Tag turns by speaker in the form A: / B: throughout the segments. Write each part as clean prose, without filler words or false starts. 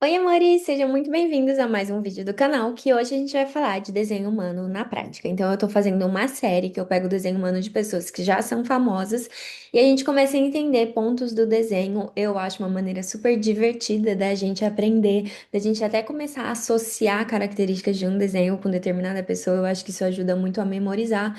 A: Oi, amores, sejam muito bem-vindos a mais um vídeo do canal, que hoje a gente vai falar de desenho humano na prática. Então, eu tô fazendo uma série que eu pego o desenho humano de pessoas que já são famosas e a gente começa a entender pontos do desenho. Eu acho uma maneira super divertida da gente aprender, da gente até começar a associar características de um desenho com determinada pessoa. Eu acho que isso ajuda muito a memorizar.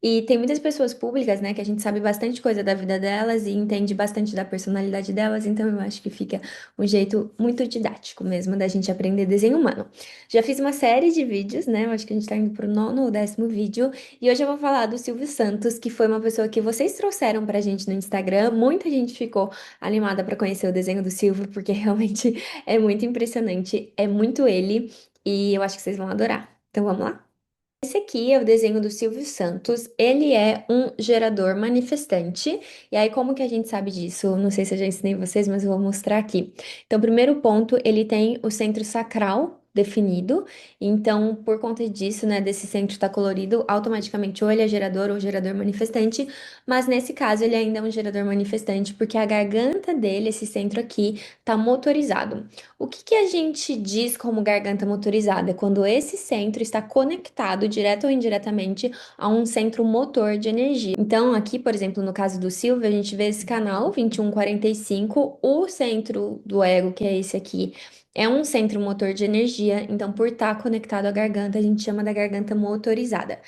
A: E tem muitas pessoas públicas, né, que a gente sabe bastante coisa da vida delas e entende bastante da personalidade delas, então eu acho que fica um jeito muito didático mesmo da gente aprender desenho humano. Já fiz uma série de vídeos, né? Eu acho que a gente tá indo pro nono ou 10º vídeo, e hoje eu vou falar do Silvio Santos, que foi uma pessoa que vocês trouxeram pra gente no Instagram. Muita gente ficou animada pra conhecer o desenho do Silvio, porque realmente é muito impressionante, é muito ele, e eu acho que vocês vão adorar. Então vamos lá? Esse aqui é o desenho do Silvio Santos. Ele é um gerador manifestante. E aí, como que a gente sabe disso? Não sei se eu já ensinei vocês, mas eu vou mostrar aqui. Então, primeiro ponto, ele tem o centro sacral definido. Então, por conta disso, né, desse centro estar colorido, automaticamente ou ele é gerador ou gerador manifestante. Mas nesse caso, ele ainda é um gerador manifestante, porque a garganta dele, esse centro aqui, está motorizado. O que que a gente diz como garganta motorizada? É quando esse centro está conectado, direto ou indiretamente, a um centro motor de energia. Então, aqui, por exemplo, no caso do Silvio, a gente vê esse canal 2145, o centro do ego, que é esse aqui, é um centro motor de energia. Então, por estar conectado à garganta, a gente chama da garganta motorizada.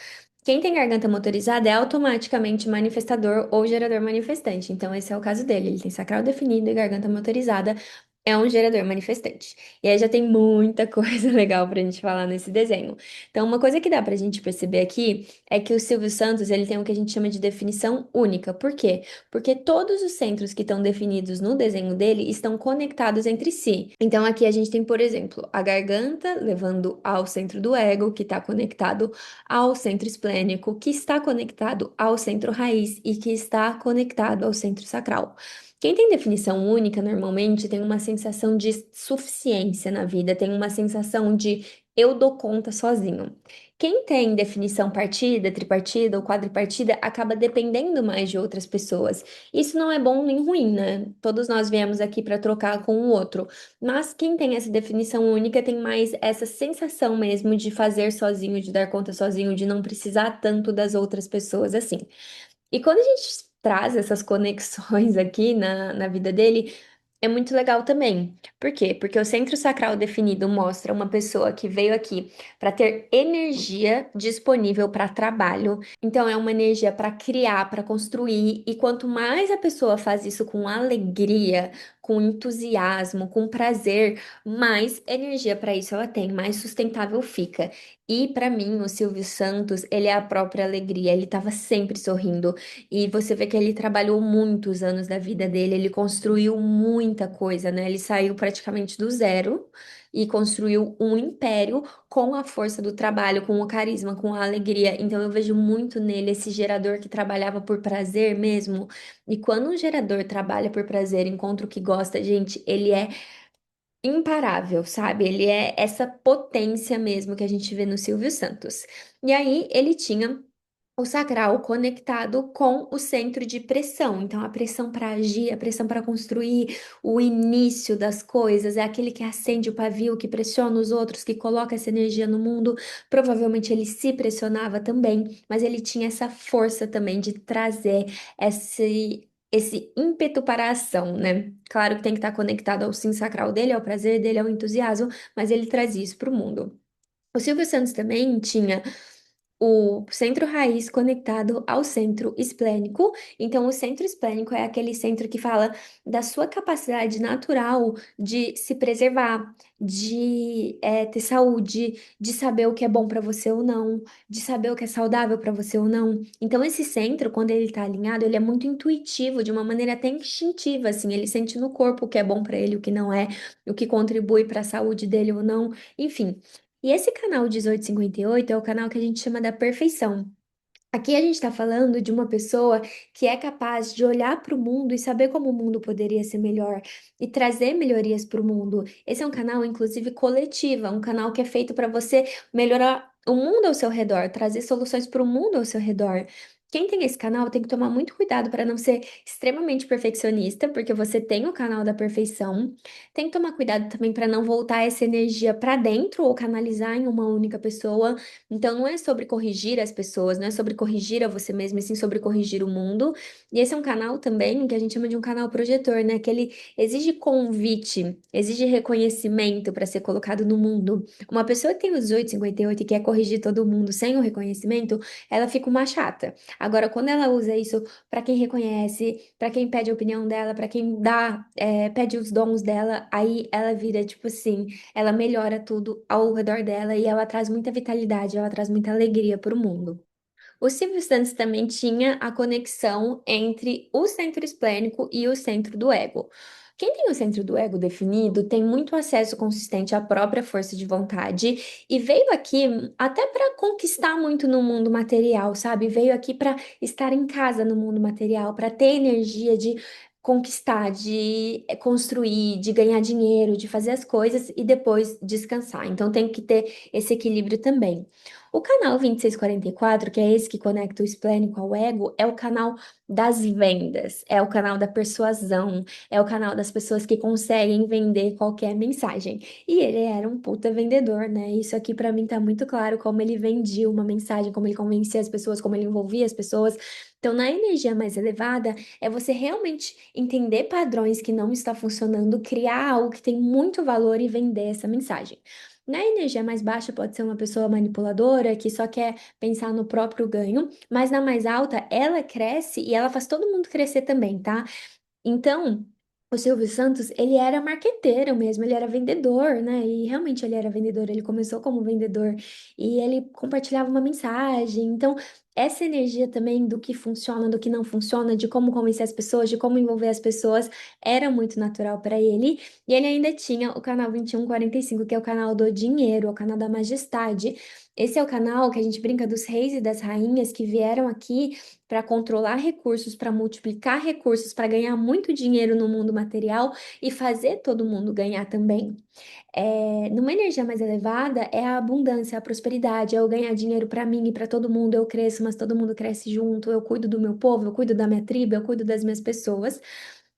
A: Quem tem garganta motorizada é automaticamente manifestador ou gerador manifestante. Então, esse é o caso dele. Ele tem sacral definido e garganta motorizada. É um gerador manifestante. E aí já tem muita coisa legal pra gente falar nesse desenho. Então, uma coisa que dá pra gente perceber aqui é que o Silvio Santos, ele tem o que a gente chama de definição única. Por quê? Porque todos os centros que estão definidos no desenho dele estão conectados entre si. Então, aqui a gente tem, por exemplo, a garganta levando ao centro do ego, que está conectado ao centro esplênico, que está conectado ao centro raiz e que está conectado ao centro sacral. Quem tem definição única normalmente tem uma sensação de suficiência na vida, tem uma sensação de eu dou conta sozinho. Quem tem definição partida, tripartida ou quadripartida acaba dependendo mais de outras pessoas. Isso não é bom nem ruim, né? Todos nós viemos aqui para trocar com o outro. Mas quem tem essa definição única tem mais essa sensação mesmo de fazer sozinho, de dar conta sozinho, de não precisar tanto das outras pessoas assim. E quando a gente traz essas conexões aqui na vida dele, é muito legal também. Por quê? Porque o centro sacral definido mostra uma pessoa que veio aqui para ter energia disponível para trabalho. Então, é uma energia para criar, para construir. E quanto mais a pessoa faz isso com alegria, com entusiasmo, com prazer, mais energia para isso ela tem, mais sustentável fica. E para mim, o Silvio Santos, ele é a própria alegria. Ele estava sempre sorrindo. E você vê que ele trabalhou muitos anos da vida dele, ele construiu muita coisa, né? Ele saiu praticamente do zero e construiu um império com a força do trabalho, com o carisma, com a alegria. Então eu vejo muito nele esse gerador que trabalhava por prazer mesmo. E quando um gerador trabalha por prazer, encontra o que gosta, gente, ele é imparável, sabe? Ele é essa potência mesmo que a gente vê no Silvio Santos. E aí ele tinha o sacral conectado com o centro de pressão. Então, a pressão para agir, a pressão para construir, o início das coisas, é aquele que acende o pavio, que pressiona os outros, que coloca essa energia no mundo. Provavelmente ele se pressionava também, mas ele tinha essa força também de trazer esse ímpeto para a ação, né? Claro que tem que estar conectado ao sim sacral dele, ao prazer dele, ao entusiasmo, mas ele traz isso para o mundo. O Silvio Santos também tinha o centro raiz conectado ao centro esplênico. Então, o centro esplênico é aquele centro que fala da sua capacidade natural de se preservar, de ter saúde, de saber o que é bom para você ou não, de saber o que é saudável para você ou não. Então, esse centro, quando ele está alinhado, ele é muito intuitivo, de uma maneira até instintiva, assim, ele sente no corpo o que é bom para ele, o que não é, o que contribui para a saúde dele ou não, enfim. E esse canal 1858 é o canal que a gente chama da perfeição. Aqui a gente está falando de uma pessoa que é capaz de olhar para o mundo e saber como o mundo poderia ser melhor e trazer melhorias para o mundo. Esse é um canal, inclusive, coletivo, é um canal que é feito para você melhorar o mundo ao seu redor, trazer soluções para o mundo ao seu redor. quem tem esse canal tem que tomar muito cuidado para não ser extremamente perfeccionista, porque você tem o canal da perfeição. Tem que tomar cuidado também para não voltar essa energia para dentro ou canalizar em uma única pessoa. Então, não é sobre corrigir as pessoas, não é sobre corrigir a você mesmo, e sim sobre corrigir o mundo. E esse é um canal também que a gente chama de um canal projetor, né? Que ele exige convite, exige reconhecimento para ser colocado no mundo. Uma pessoa que tem o 1858 e quer corrigir todo mundo sem o reconhecimento, ela fica uma chata. Agora, quando ela usa isso para quem reconhece, para quem pede a opinião dela, para quem dá, pede os dons dela, aí ela vira tipo assim, ela melhora tudo ao redor dela e ela traz muita vitalidade, ela traz muita alegria para o mundo. O Silvio Santos também tinha a conexão entre o centro esplênico e o centro do ego. Quem tem o centro do ego definido tem muito acesso consistente à própria força de vontade e veio aqui até para conquistar muito no mundo material, sabe? Veio aqui para estar em casa no mundo material, para ter energia de conquistar, de construir, de ganhar dinheiro, de fazer as coisas e depois descansar. Então tem que ter esse equilíbrio também. O canal 2644, que é esse que conecta o esplênico ao ego, é o canal das vendas, é o canal da persuasão, é o canal das pessoas que conseguem vender qualquer mensagem. E ele era um puta vendedor, né? Isso aqui pra mim tá muito claro como ele vendia uma mensagem, como ele convencia as pessoas, como ele envolvia as pessoas. Então, na energia mais elevada, é você realmente entender padrões que não está funcionando, criar algo que tem muito valor e vender essa mensagem. Na energia mais baixa, pode ser uma pessoa manipuladora que só quer pensar no próprio ganho, mas na mais alta, ela cresce e ela faz todo mundo crescer também, tá? Então, o Silvio Santos, ele era marqueteiro mesmo, ele era vendedor, né? E realmente ele era vendedor, ele começou como vendedor e ele compartilhava uma mensagem. Então, essa energia também do que funciona, do que não funciona, de como convencer as pessoas, de como envolver as pessoas, era muito natural para ele. E ele ainda tinha o canal 2145, que é o canal do dinheiro, o canal da majestade. Esse é o canal que a gente brinca dos reis e das rainhas que vieram aqui para controlar recursos, para multiplicar recursos, para ganhar muito dinheiro no mundo material e fazer todo mundo ganhar também. Numa energia mais elevada, é a abundância, a prosperidade, é eu ganhar dinheiro para mim e para todo mundo, eu cresço, mas todo mundo cresce junto, eu cuido do meu povo, eu cuido da minha tribo, eu cuido das minhas pessoas.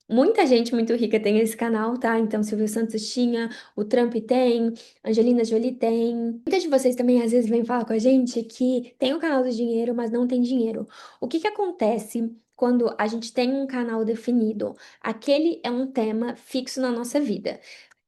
A: Muita gente muito rica tem esse canal, tá? Então, Silvio Santos tinha, o Trump tem, Angelina Jolie tem. Muitas de vocês também às vezes vêm falar com a gente que tem o canal do dinheiro, mas não tem dinheiro. O que que acontece quando a gente tem um canal definido? Aquele é um tema fixo na nossa vida.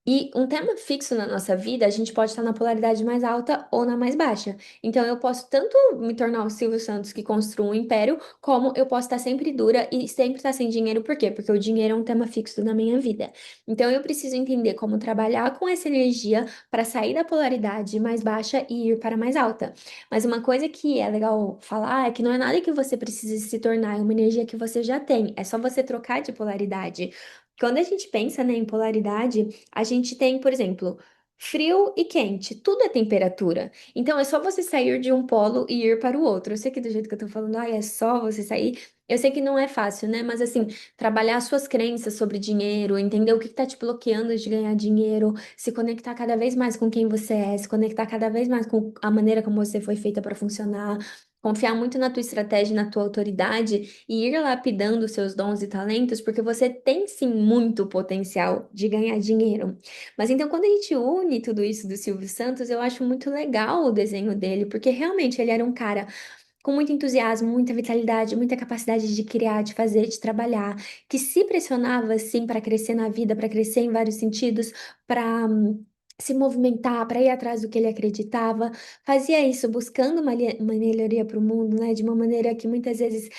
A: E um tema fixo na nossa vida, a gente pode estar na polaridade mais alta ou na mais baixa. Então, eu posso tanto me tornar o Silvio Santos que construa um império, como eu posso estar sempre dura e sempre estar sem dinheiro. Por quê? Porque o dinheiro é um tema fixo na minha vida. Então, eu preciso entender como trabalhar com essa energia para sair da polaridade mais baixa e ir para a mais alta. Mas uma coisa que é legal falar é que não é nada que você precise se tornar, é uma energia que você já tem. É só você trocar de polaridade. Quando a gente pensa, né, em polaridade, a gente tem, por exemplo, frio e quente, tudo é temperatura. Então é só você sair de um polo e ir para o outro. Eu sei que do jeito que eu tô falando, é só você sair. Eu sei que não é fácil, né? Mas assim, trabalhar suas crenças sobre dinheiro, entender o que tá te bloqueando de ganhar dinheiro, se conectar cada vez mais com quem você é, se conectar cada vez mais com a maneira como você foi feita para funcionar. Confiar muito na tua estratégia, e na tua autoridade e ir lapidando seus dons e talentos, porque você tem sim muito potencial de ganhar dinheiro. Mas então, quando a gente une tudo isso do Silvio Santos, eu acho muito legal o desenho dele, porque realmente ele era um cara com muito entusiasmo, muita vitalidade, muita capacidade de criar, de fazer, de trabalhar, que se pressionava assim para crescer na vida, para crescer em vários sentidos, para se movimentar, para ir atrás do que ele acreditava, fazia isso buscando uma melhoria para o mundo, né? De uma maneira que muitas vezes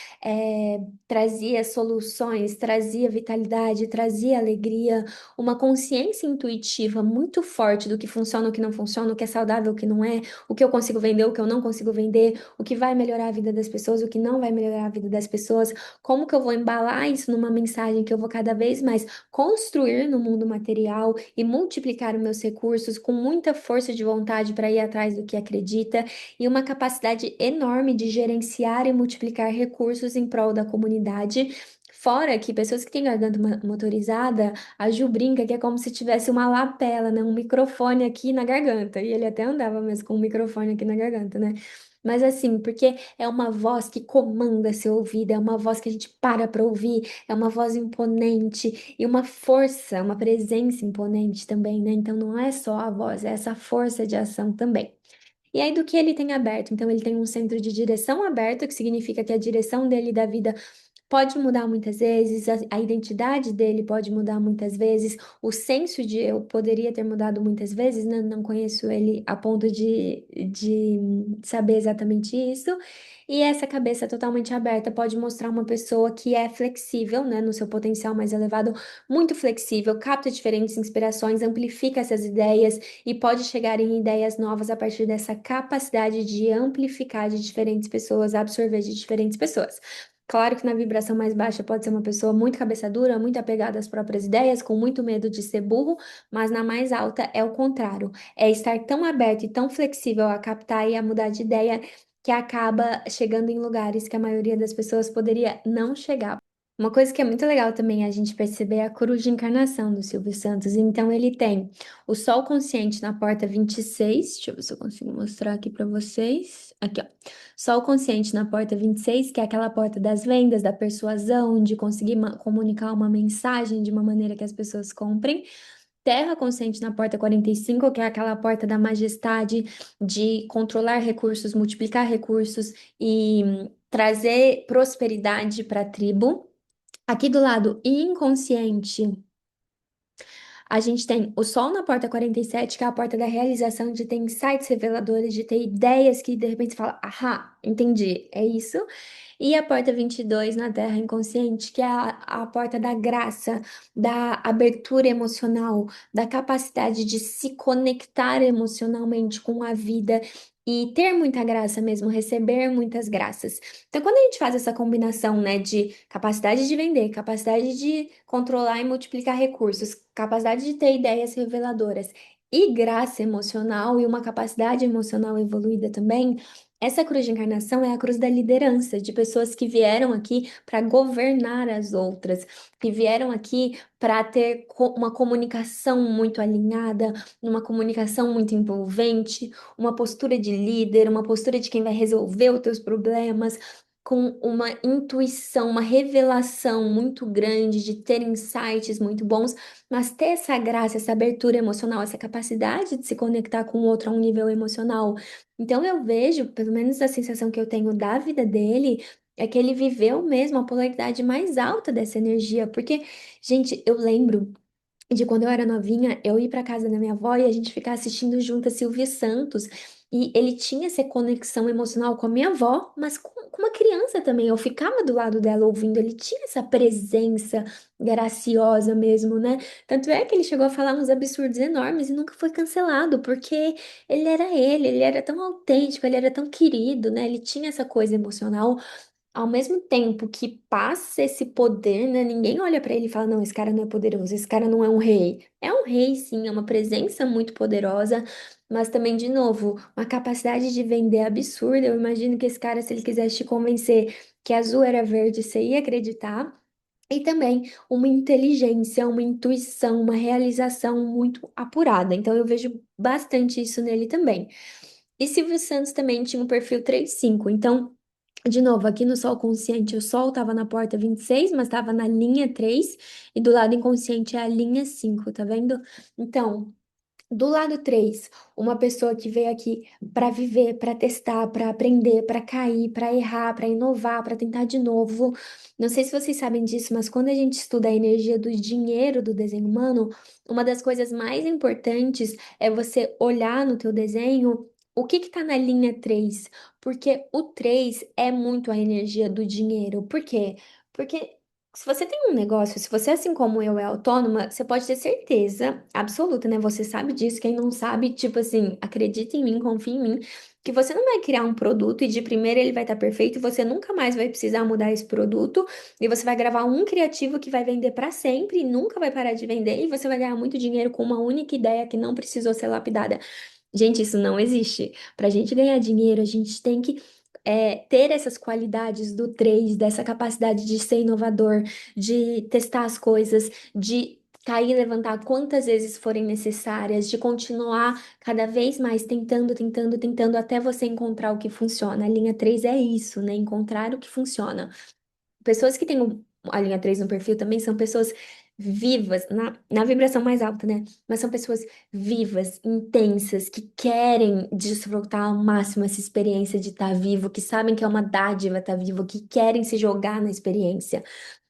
A: trazia soluções, trazia vitalidade, trazia alegria, uma consciência intuitiva muito forte do que funciona, o que não funciona, o que é saudável, o que não é, o que eu consigo vender, o que eu não consigo vender, o que vai melhorar a vida das pessoas, o que não vai melhorar a vida das pessoas, como que eu vou embalar isso numa mensagem que eu vou cada vez mais construir no mundo material e multiplicar os meus recursos com muita força de vontade para ir atrás do que acredita e uma capacidade enorme de gerenciar e multiplicar recursos em prol da comunidade. Fora que pessoas que têm garganta motorizada, a Ju brinca que é como se tivesse uma lapela, né? Um microfone aqui na garganta. E ele até andava mesmo com um microfone aqui na garganta, né? mas assim, porque é uma voz que comanda seu ouvido, é uma voz que a gente para ouvir, é uma voz imponente e uma força, uma presença imponente também, né? Então não é só a voz, é essa força de ação também. E aí, do que ele tem aberto? Então, ele tem um centro de direção aberto, que significa que a direção dele da vida pode mudar muitas vezes, a identidade dele pode mudar muitas vezes, o senso de eu poderia ter mudado muitas vezes, né? Não conheço ele a ponto de saber exatamente isso. E essa cabeça totalmente aberta pode mostrar uma pessoa que é flexível, né, no seu potencial mais elevado, muito flexível, capta diferentes inspirações, amplifica essas ideias e pode chegar em ideias novas a partir dessa capacidade de amplificar de diferentes pessoas, absorver de diferentes pessoas. Claro que na vibração mais baixa pode ser uma pessoa muito cabeça dura, muito apegada às próprias ideias, com muito medo de ser burro, mas na mais alta é o contrário. É estar tão aberto e tão flexível a captar e a mudar de ideia que acaba chegando em lugares que a maioria das pessoas poderia não chegar. Uma coisa que é muito legal também a gente perceber é a cruz de encarnação do Silvio Santos. Então, ele tem o Sol consciente na porta 26. Deixa eu ver se eu consigo mostrar aqui para vocês. Aqui, ó. Sol consciente na porta 26, que é aquela porta das vendas, da persuasão, de conseguir comunicar uma mensagem de uma maneira que as pessoas comprem. Terra consciente na porta 45, que é aquela porta da majestade, de controlar recursos, multiplicar recursos e trazer prosperidade para a tribo. Aqui do lado inconsciente, a gente tem o Sol na porta 47, que é a porta da realização, de ter insights reveladores, de ter ideias que de repente você fala, ahá, entendi, é isso. E a porta 22 na Terra inconsciente, que é a porta da graça, da abertura emocional, da capacidade de se conectar emocionalmente com a vida e ter muita graça mesmo, receber muitas graças. Então, quando a gente faz essa combinação, né, de capacidade de vender, capacidade de controlar e multiplicar recursos, capacidade de ter ideias reveladoras e graça emocional e uma capacidade emocional evoluída também, essa cruz de encarnação é a cruz da liderança, de pessoas que vieram aqui para governar as outras, que vieram aqui para ter uma comunicação muito alinhada, uma comunicação muito envolvente, uma postura de líder, uma postura de quem vai resolver os teus problemas, com uma intuição, uma revelação muito grande, de ter insights muito bons, mas ter essa graça, essa abertura emocional, essa capacidade de se conectar com o outro a um nível emocional. Então eu vejo, pelo menos a sensação que eu tenho da vida dele, é que ele viveu mesmo a polaridade mais alta dessa energia, porque, gente, eu lembro de quando eu era novinha, eu ir para casa da minha avó e a gente ficar assistindo junto a Silvia Santos. E ele tinha essa conexão emocional com a minha avó, mas com uma criança também. Eu ficava do lado dela ouvindo, ele tinha essa presença graciosa mesmo, né? Tanto é que ele chegou a falar uns absurdos enormes e nunca foi cancelado, porque ele era tão autêntico, ele era tão querido, né? Ele tinha essa coisa emocional ao mesmo tempo que passa esse poder, né? Ninguém olha pra ele e fala, não, esse cara não é poderoso, esse cara não é um rei. É um rei, sim, é uma presença muito poderosa, mas também, de novo, uma capacidade de vender absurda. Eu imagino que esse cara, se ele quisesse te convencer que azul era verde, você ia acreditar. E também uma inteligência, uma intuição, uma realização muito apurada. Então, eu vejo bastante isso nele também. E Silvio Santos também tinha um perfil 3-5. Então, de novo, aqui no Sol consciente, o Sol estava na porta 26, mas estava na linha 3, e do lado inconsciente é a linha 5, tá vendo? Então, do lado 3, uma pessoa que veio aqui para viver, para testar, para aprender, para cair, para errar, para inovar, para tentar de novo. Não sei se vocês sabem disso, mas quando a gente estuda a energia do dinheiro do desenho humano, uma das coisas mais importantes é você olhar no teu desenho o que que tá na linha 3, porque o 3 é muito a energia do dinheiro. Por quê? Porque se você tem um negócio, se você, assim como eu, é autônoma, você pode ter certeza absoluta, né? Você sabe disso. Quem não sabe, tipo assim, acredita em mim, confia em mim, que você não vai criar um produto e de primeira ele vai estar perfeito e você nunca mais vai precisar mudar esse produto e você vai gravar um criativo que vai vender para sempre e nunca vai parar de vender e você vai ganhar muito dinheiro com uma única ideia que não precisou ser lapidada. Gente, isso não existe. Para a gente ganhar dinheiro, a gente tem que ter essas qualidades do 3, dessa capacidade de ser inovador, de testar as coisas, de cair e levantar quantas vezes forem necessárias, de continuar cada vez mais tentando, tentando, tentando até você encontrar o que funciona. A linha 3 é isso, né? Encontrar o que funciona. Pessoas que têm a linha 3 no perfil também são pessoas vivas, na vibração mais alta, né? Mas são pessoas vivas, intensas, que querem desfrutar ao máximo essa experiência de estar vivo, que sabem que é uma dádiva estar vivo, que querem se jogar na experiência.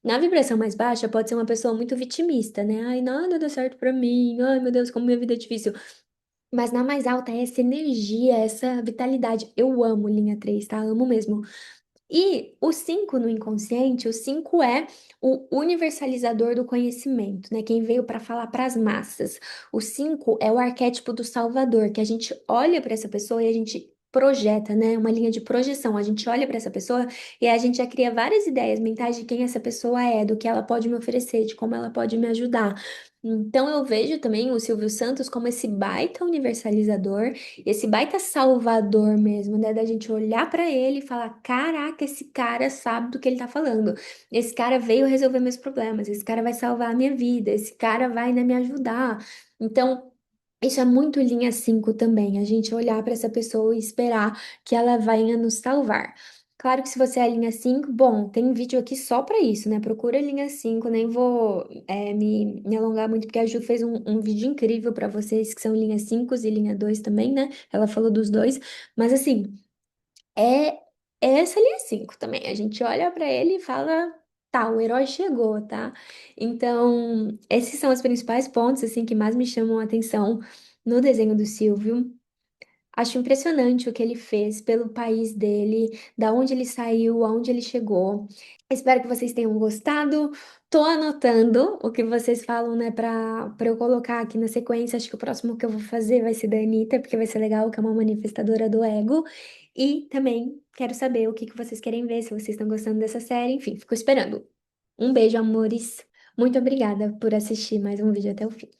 A: Na vibração mais baixa, pode ser uma pessoa muito vitimista, né? Ai, nada dá certo pra mim. Ai, meu Deus, como minha vida é difícil. Mas na mais alta é essa energia, essa vitalidade. Eu amo linha 3, tá? Amo mesmo. E o 5 no inconsciente, o 5 é o universalizador do conhecimento, né? Quem veio para falar para as massas. O 5 é o arquétipo do salvador, que a gente olha para essa pessoa e a gente projeta, né? Uma linha de projeção. A gente olha para essa pessoa e a gente já cria várias ideias mentais de quem essa pessoa é, do que ela pode me oferecer, de como ela pode me ajudar. Então eu vejo também o Silvio Santos como esse baita universalizador, esse baita salvador mesmo, né? Da gente olhar pra ele e falar: caraca, esse cara sabe do que ele tá falando. Esse cara veio resolver meus problemas. Esse cara vai salvar a minha vida. Esse cara vai, né, me ajudar. Então, isso é muito linha 5 também. A gente olhar pra essa pessoa e esperar que ela venha nos salvar. Claro que se você é a linha 5, bom, tem um vídeo aqui só pra isso, né? Procura a linha 5, nem vou me alongar muito, porque a Ju fez um vídeo incrível pra vocês que são linha 5 e linha 2 também, né? Ela falou dos dois, mas assim, é, é essa linha 5 também. A gente olha pra ele e fala, tá, o herói chegou, tá? Então, esses são os principais pontos, assim, que mais me chamam a atenção no desenho do Silvio. Acho impressionante o que ele fez pelo país dele, da onde ele saiu, aonde ele chegou. Espero que vocês tenham gostado. Tô anotando o que vocês falam, né, para eu colocar aqui na sequência. Acho que o próximo que eu vou fazer vai ser da Anitta, porque vai ser legal, que é uma manifestadora do ego. E também quero saber o que que vocês querem ver, se vocês estão gostando dessa série. Enfim, fico esperando. Um beijo, amores. Muito obrigada por assistir mais um vídeo até o fim.